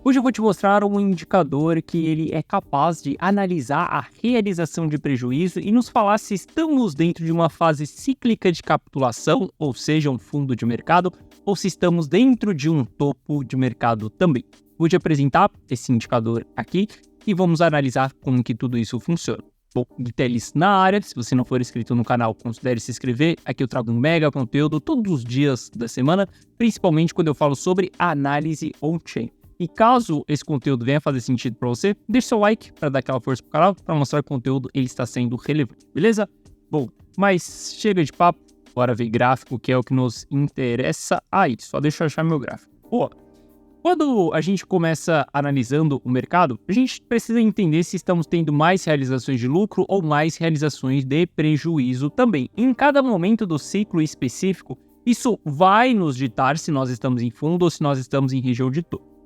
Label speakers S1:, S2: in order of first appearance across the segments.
S1: Hoje eu vou te mostrar um indicador que ele é capaz de analisar a realização de prejuízo e nos falar se estamos dentro de uma fase cíclica de capitulação, ou seja, um fundo de mercado, ou se estamos dentro de um topo de mercado também. Vou te apresentar esse indicador aqui e vamos analisar como que tudo isso funciona. Bom, Guitelis na área, se você não for inscrito no canal, considere se inscrever. Aqui eu trago um mega conteúdo todos os dias da semana, principalmente quando eu falo sobre análise on-chain. E caso esse conteúdo venha fazer sentido para você, deixe seu like para dar aquela força pro canal, para mostrar que o conteúdo ele está sendo relevante, beleza? Bom, mas chega de papo, bora ver gráfico, que é o que nos interessa. Aí, só deixa eu achar meu gráfico. Pô, quando a gente começa analisando o mercado, a gente precisa entender se estamos tendo mais realizações de lucro ou mais realizações de prejuízo também. Em cada momento do ciclo específico, isso vai nos ditar se nós estamos em fundo ou se nós estamos em região de topo.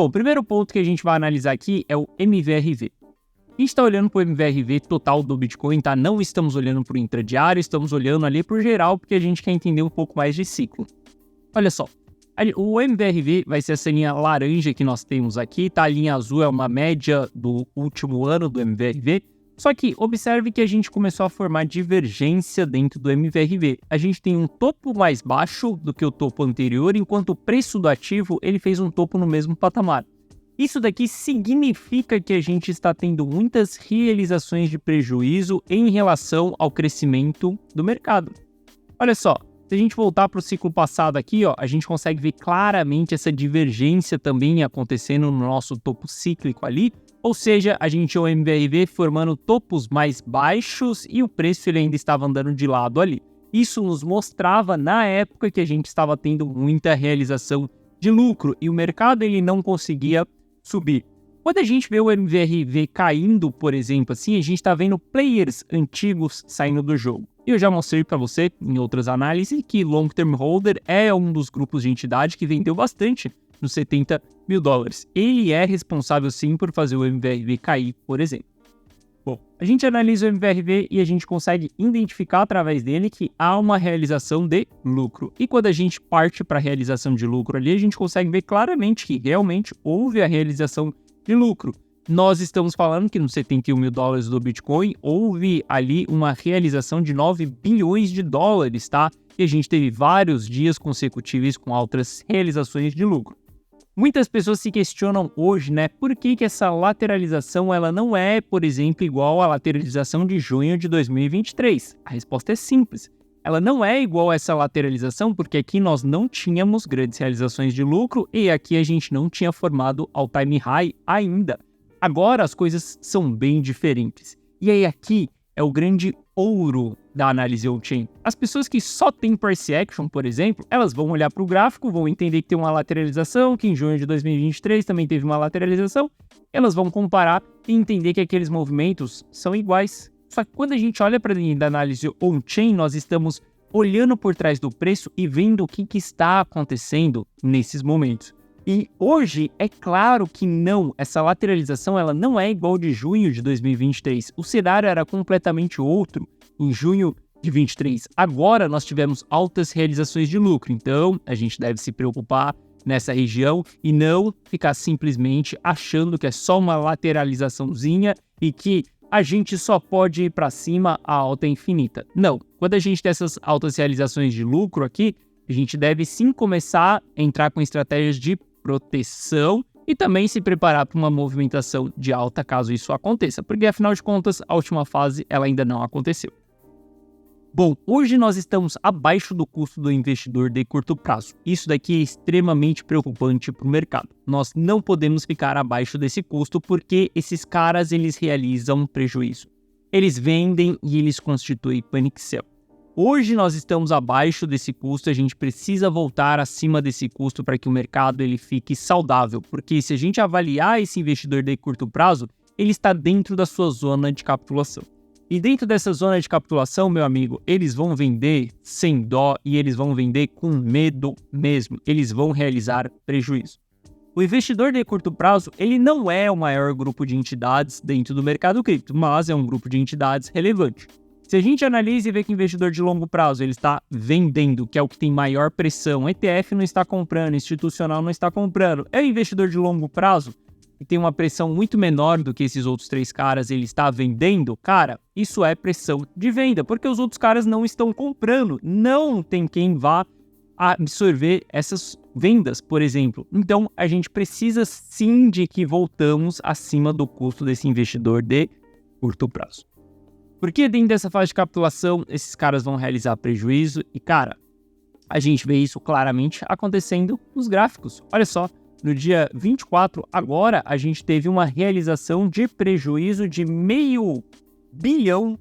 S1: Bom, o primeiro ponto que a gente vai analisar aqui é o MVRV. A gente está olhando para o MVRV total do Bitcoin, tá? Não estamos olhando para o intradiário, estamos olhando ali para o geral, porque a gente quer entender um pouco mais de ciclo. Olha só, o MVRV vai ser essa linha laranja que nós temos aqui, tá? A linha azul é uma média do último ano do MVRV. Só que observe que a gente começou a formar divergência dentro do MVRV. A gente tem um topo mais baixo do que o topo anterior, enquanto o preço do ativo ele fez um topo no mesmo patamar. Isso daqui significa que a gente está tendo muitas realizações de prejuízo em relação ao crescimento do mercado. Olha só, se a gente voltar para o ciclo passado aqui, ó, a gente consegue ver claramente essa divergência também acontecendo no nosso topo cíclico ali. Ou seja, a gente tinha o MVRV formando topos mais baixos e o preço ele ainda estava andando de lado ali. Isso nos mostrava na época que a gente estava tendo muita realização de lucro e o mercado ele não conseguia subir. Quando a gente vê o MVRV caindo, por exemplo, assim, a gente está vendo players antigos saindo do jogo. E eu já mostrei para você em outras análises que Long Term Holder é um dos grupos de entidade que vendeu bastante nos 70 mil dólares. Ele é responsável sim por fazer o MVRV cair, por exemplo. Bom, a gente analisa o MVRV e a gente consegue identificar através dele que há uma realização de lucro. E quando a gente parte para a realização de lucro ali, a gente consegue ver claramente que realmente houve a realização de lucro. Nós estamos falando que nos 71 mil dólares do Bitcoin houve ali uma realização de 9 bilhões de dólares, tá? E a gente teve vários dias consecutivos com altas realizações de lucro. Muitas pessoas se questionam hoje, né, por que essa lateralização ela não é, por exemplo, igual à lateralização de junho de 2023? A resposta é simples. Ela não é igual a essa lateralização porque aqui nós não tínhamos grandes realizações de lucro e aqui a gente não tinha formado all-time high ainda. Agora as coisas são bem diferentes. E aí aqui é o grande ouro da análise on-chain. As pessoas que só têm price action, por exemplo, elas vão olhar para o gráfico, vão entender que tem uma lateralização, que em junho de 2023 também teve uma lateralização, elas vão comparar e entender que aqueles movimentos são iguais. Só que quando a gente olha para a análise on-chain, nós estamos olhando por trás do preço e vendo o que está acontecendo nesses momentos. E hoje, é claro que não, essa lateralização ela não é igual de junho de 2023. O cenário era completamente outro em junho de 2023. Agora nós tivemos altas realizações de lucro, então a gente deve se preocupar nessa região e não ficar simplesmente achando que é só uma lateralizaçãozinha e que a gente só pode ir para cima a alta infinita. Não, quando a gente tem essas altas realizações de lucro aqui, a gente deve sim começar a entrar com estratégias de proteção e também se preparar para uma movimentação de alta caso isso aconteça, porque afinal de contas a última fase ela ainda não aconteceu. Bom, hoje nós estamos abaixo do custo do investidor de curto prazo. Isso daqui é extremamente preocupante para o mercado. Nós não podemos ficar abaixo desse custo porque esses caras eles realizam prejuízo. Eles vendem e eles constituem panic sell. Hoje nós estamos abaixo desse custo, a gente precisa voltar acima desse custo para que o mercado ele fique saudável, porque se a gente avaliar esse investidor de curto prazo, ele está dentro da sua zona de capitulação. E dentro dessa zona de capitulação, meu amigo, eles vão vender sem dó e eles vão vender com medo mesmo, eles vão realizar prejuízo. O investidor de curto prazo, ele não é o maior grupo de entidades dentro do mercado cripto, mas é um grupo de entidades relevante. Se a gente analisa e vê que o investidor de longo prazo ele está vendendo, que é o que tem maior pressão, ETF não está comprando, institucional não está comprando, é o investidor de longo prazo que tem uma pressão muito menor do que esses outros 3 caras, ele está vendendo, cara, isso é pressão de venda, porque os outros caras não estão comprando, não tem quem vá absorver essas vendas, por exemplo. Então, a gente precisa sim de que voltamos acima do custo desse investidor de curto prazo. Porque dentro dessa fase de capitulação, esses caras vão realizar prejuízo e, cara, a gente vê isso claramente acontecendo nos gráficos. Olha só, no dia 24, agora a gente teve uma realização de prejuízo de $500 bilhão.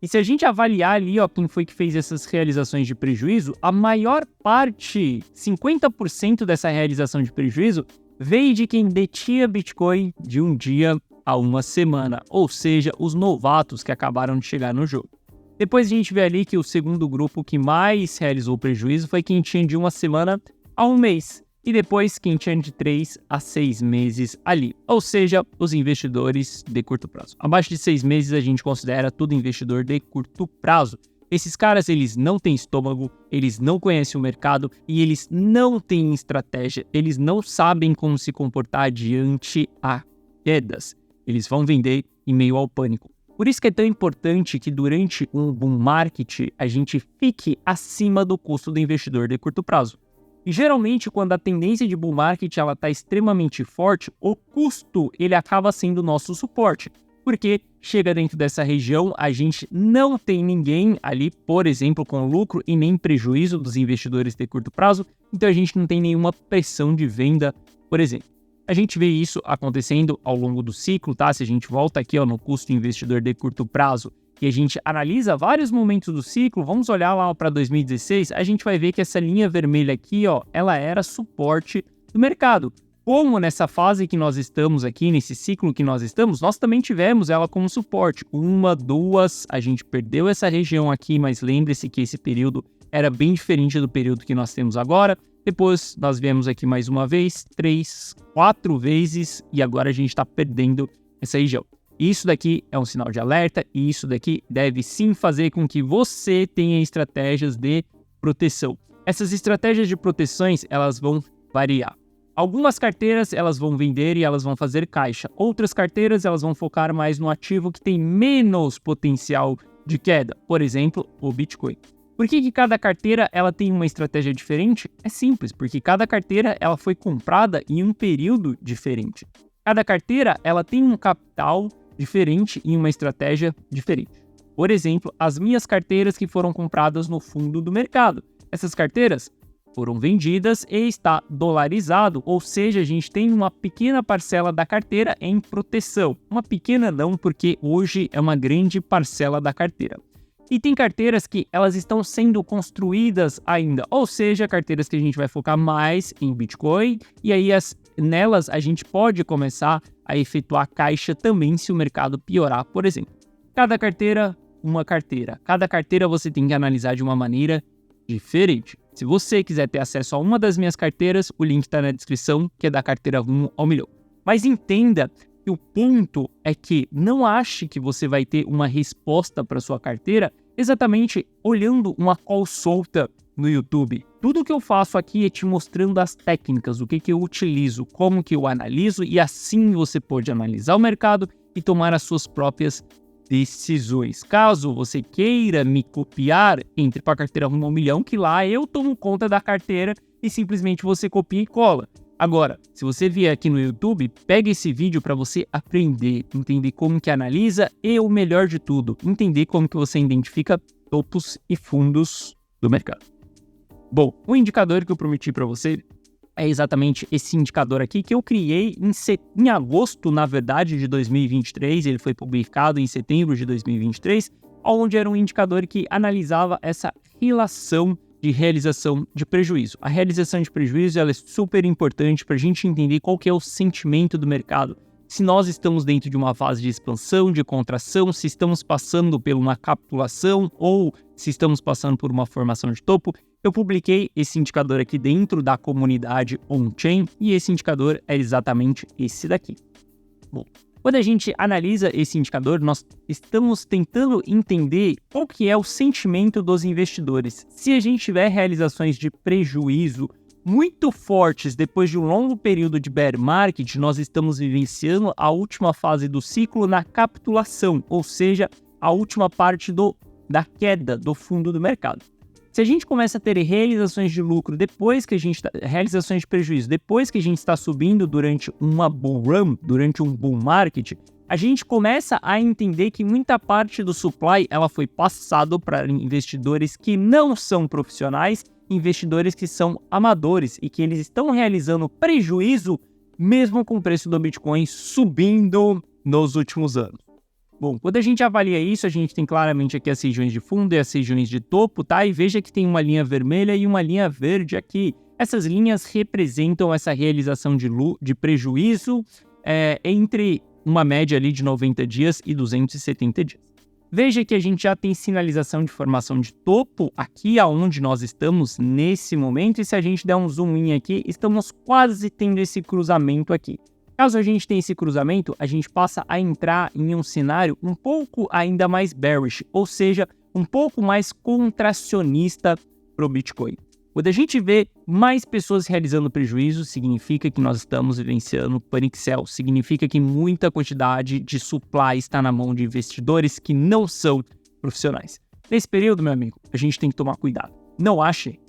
S1: E se a gente avaliar ali, ó, quem foi que fez essas realizações de prejuízo, a maior parte, 50% dessa realização de prejuízo, veio de quem detinha Bitcoin de um dia a uma semana, ou seja, os novatos que acabaram de chegar no jogo. Depois a gente vê ali que o segundo grupo que mais realizou prejuízo foi quem tinha de uma semana a um mês. E depois quem tinha de 3 a 6 meses ali, ou seja, os investidores de curto prazo. Abaixo de 6 meses a gente considera tudo investidor de curto prazo. Esses caras, eles não têm estômago, eles não conhecem o mercado e eles não têm estratégia, eles não sabem como se comportar diante a quedas. Eles vão vender em meio ao pânico. Por isso que é tão importante que durante um bull market a gente fique acima do custo do investidor de curto prazo. E geralmente, quando a tendência de bull market está extremamente forte, o custo ele acaba sendo o nosso suporte. Porque chega dentro dessa região, a gente não tem ninguém ali, por exemplo, com lucro e nem prejuízo dos investidores de curto prazo, então a gente não tem nenhuma pressão de venda, por exemplo. A gente vê isso acontecendo ao longo do ciclo, tá? Se a gente volta aqui, ó, no custo investidor de curto prazo, e a gente analisa vários momentos do ciclo, vamos olhar lá para 2016, a gente vai ver que essa linha vermelha aqui, ó, ela era suporte do mercado. Como nessa fase que nós estamos aqui, nesse ciclo que nós estamos, nós também tivemos ela como suporte. 1, 2, a gente perdeu essa região aqui, mas lembre-se que esse período era bem diferente do período que nós temos agora. Depois nós viemos aqui mais uma vez, 3, 4 vezes, e agora a gente está perdendo essa região. Isso daqui é um sinal de alerta e isso daqui deve sim fazer com que você tenha estratégias de proteção. Essas estratégias de proteções, elas vão variar. Algumas carteiras, elas vão vender e elas vão fazer caixa. Outras carteiras, elas vão focar mais no ativo que tem menos potencial de queda. Por exemplo, o Bitcoin. Por que cada carteira ela tem uma estratégia diferente? É simples, porque cada carteira ela foi comprada em um período diferente. Cada carteira ela tem um capital diferente e uma estratégia diferente. Por exemplo, as minhas carteiras que foram compradas no fundo do mercado. Essas carteiras foram vendidas e está dolarizado, ou seja, a gente tem uma pequena parcela da carteira em proteção. Uma pequena não, porque hoje é uma grande parcela da carteira. E tem carteiras que elas estão sendo construídas ainda, ou seja, carteiras que a gente vai focar mais em Bitcoin, e aí nelas a gente pode começar a efetuar caixa também se o mercado piorar, por exemplo. Cada carteira, uma carteira. Cada carteira você tem que analisar de uma maneira diferente. Se você quiser ter acesso a uma das minhas carteiras, o link está na descrição, que é da carteira 1 ao milhão. Mas entenda que o ponto é que não ache que você vai ter uma resposta para sua carteira exatamente olhando uma call solta no YouTube. Tudo que eu faço aqui é te mostrando as técnicas, o que eu utilizo, como que eu analiso, e assim você pode analisar o mercado e tomar as suas próprias decisões. Caso você queira me copiar, entre para a carteira 1 ao milhão, que lá eu tomo conta da carteira e simplesmente você copia e cola. Agora, se você vier aqui no YouTube, pega esse vídeo para você aprender, entender como que analisa e o melhor de tudo, entender como que você identifica topos e fundos do mercado. Bom, o indicador que eu prometi para você é exatamente esse indicador aqui que eu criei em agosto, na verdade, de 2023. Ele foi publicado em setembro de 2023, onde era um indicador que analisava essa relação de realização de prejuízo. A realização de prejuízo ela é super importante para a gente entender qual que é o sentimento do mercado. Se nós estamos dentro de uma fase de expansão, de contração, se estamos passando por uma capitulação ou se estamos passando por uma formação de topo. Eu publiquei esse indicador aqui dentro da comunidade on-chain e esse indicador é exatamente esse daqui. Bom, Quando a gente analisa esse indicador, nós estamos tentando entender qual que é o sentimento dos investidores. Se a gente tiver realizações de prejuízo muito fortes depois de um longo período de bear market, nós estamos vivenciando a última fase do ciclo na capitulação, ou seja, a última parte da queda do fundo do mercado. Se a gente começa a ter realizações de lucro realizações de prejuízo depois que a gente está subindo durante uma bull run, durante um bull market, a gente começa a entender que muita parte do supply ela foi passado para investidores que não são profissionais, investidores que são amadores e que eles estão realizando prejuízo mesmo com o preço do Bitcoin subindo nos últimos anos. Bom, quando a gente avalia isso, a gente tem claramente aqui as regiões de fundo e as regiões de topo, tá? E veja que tem uma linha vermelha e uma linha verde aqui. Essas linhas representam essa realização de prejuízo entre uma média ali de 90 dias e 270 dias. Veja que a gente já tem sinalização de formação de topo aqui aonde nós estamos nesse momento. E se a gente der um zoom in aqui, estamos quase tendo esse cruzamento aqui. Caso a gente tenha esse cruzamento, a gente passa a entrar em um cenário um pouco ainda mais bearish, ou seja, um pouco mais contracionista para o Bitcoin. Quando a gente vê mais pessoas realizando prejuízo, significa que nós estamos vivenciando panic sell, significa que muita quantidade de supply está na mão de investidores que não são profissionais. Nesse período, meu amigo, a gente tem que tomar cuidado. Não ache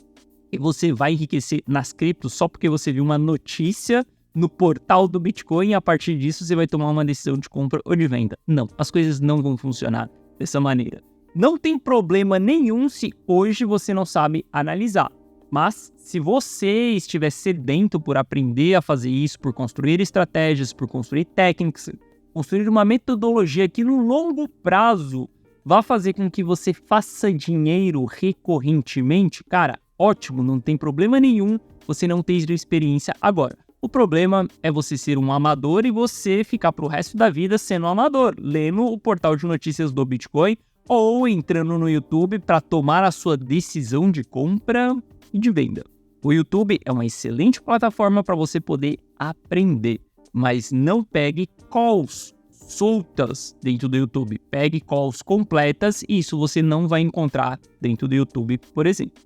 S1: que você vai enriquecer nas criptos só porque você viu uma notícia no portal do Bitcoin e a partir disso você vai tomar uma decisão de compra ou de venda. Não, as coisas não vão funcionar dessa maneira. Não tem problema nenhum se hoje você não sabe analisar. Mas se você estiver sedento por aprender a fazer isso, por construir estratégias, por construir técnicas, construir uma metodologia que no longo prazo vai fazer com que você faça dinheiro recorrentemente, cara, ótimo, não tem problema nenhum você não ter experiência agora. O problema é você ser um amador e você ficar pro resto da vida sendo um amador, lendo o portal de notícias do Bitcoin ou entrando no YouTube para tomar a sua decisão de compra e de venda. O YouTube é uma excelente plataforma para você poder aprender, mas não pegue calls soltas dentro do YouTube. Pegue calls completas e isso você não vai encontrar dentro do YouTube, por exemplo.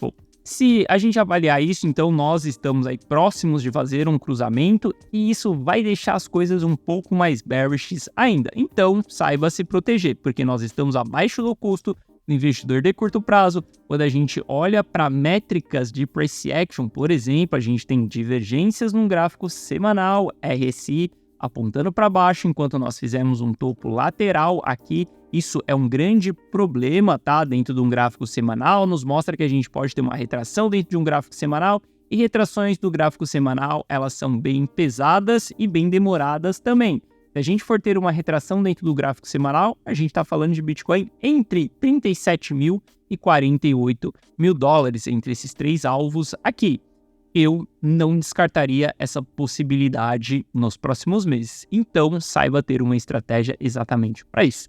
S1: Bom, se a gente avaliar isso, então nós estamos aí próximos de fazer um cruzamento e isso vai deixar as coisas um pouco mais bearish ainda. Então, saiba se proteger, porque nós estamos abaixo do custo do investidor de curto prazo. Quando a gente olha para métricas de price action, por exemplo, a gente tem divergências num gráfico semanal, RSI apontando para baixo, enquanto nós fizemos um topo lateral aqui. Isso é um grande problema, tá? Dentro de um gráfico semanal, nos mostra que a gente pode ter uma retração dentro de um gráfico semanal, e retrações do gráfico semanal, elas são bem pesadas e bem demoradas também. Se a gente for ter uma retração dentro do gráfico semanal, a gente está falando de Bitcoin entre 37 mil e 48 mil dólares, entre esses três alvos aqui. Eu não descartaria essa possibilidade nos próximos meses. Então, saiba ter uma estratégia exatamente para isso.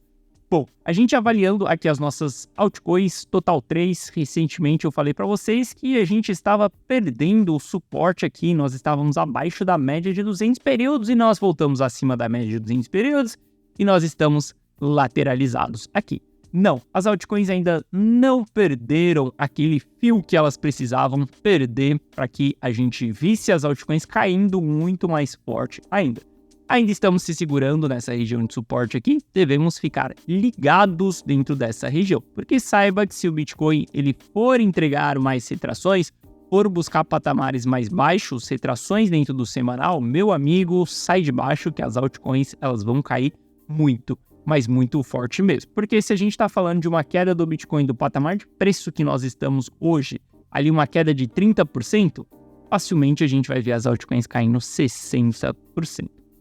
S1: Bom, a gente avaliando aqui as nossas altcoins, Total 3, recentemente eu falei para vocês que a gente estava perdendo o suporte aqui, nós estávamos abaixo da média de 200 períodos e nós voltamos acima da média de 200 períodos e nós estamos lateralizados aqui. Não, as altcoins ainda não perderam aquele fio que elas precisavam perder para que a gente visse as altcoins caindo muito mais forte ainda. Ainda estamos se segurando nessa região de suporte aqui, devemos ficar ligados dentro dessa região, porque saiba que se o Bitcoin ele for entregar mais retrações, for buscar patamares mais baixos, retrações dentro do semanal, meu amigo, sai de baixo que as altcoins elas vão cair muito, mas muito forte mesmo. Porque se a gente está falando de uma queda do Bitcoin do patamar de preço que nós estamos hoje, ali uma queda de 30%, facilmente a gente vai ver as altcoins caindo 60%.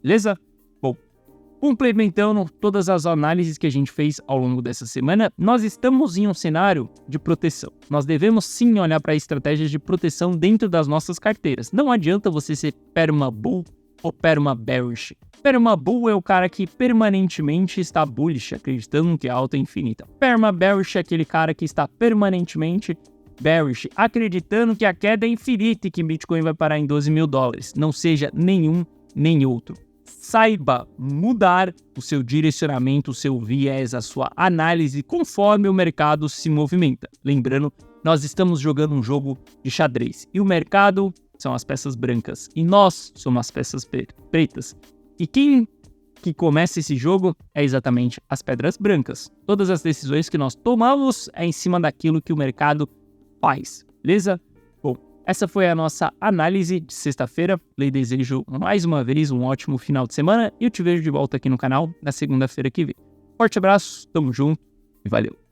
S1: Beleza? Bom, complementando todas as análises que a gente fez ao longo dessa semana, nós estamos em um cenário de proteção. Nós devemos sim olhar para estratégias de proteção dentro das nossas carteiras. Não adianta você ser perma-bull ou perma-bearish. Perma-bull é o cara que permanentemente está bullish, acreditando que a alta é infinita. Perma-bearish é aquele cara que está permanentemente bearish, acreditando que a queda é infinita e que Bitcoin vai parar em 12 mil dólares. Não seja nenhum nem outro. saiba mudar o seu direcionamento, o seu viés, a sua análise conforme o mercado se movimenta. Lembrando, nós estamos jogando um jogo de xadrez e o mercado são as peças brancas e nós somos as peças pretas. E quem que começa esse jogo é exatamente as pedras brancas. Todas as decisões que nós tomamos é em cima daquilo que o mercado faz, beleza? Bom, essa foi a nossa análise de sexta-feira. Lhe desejo mais uma vez um ótimo final de semana e eu te vejo de volta aqui no canal na segunda-feira que vem. Forte abraço, tamo junto e valeu!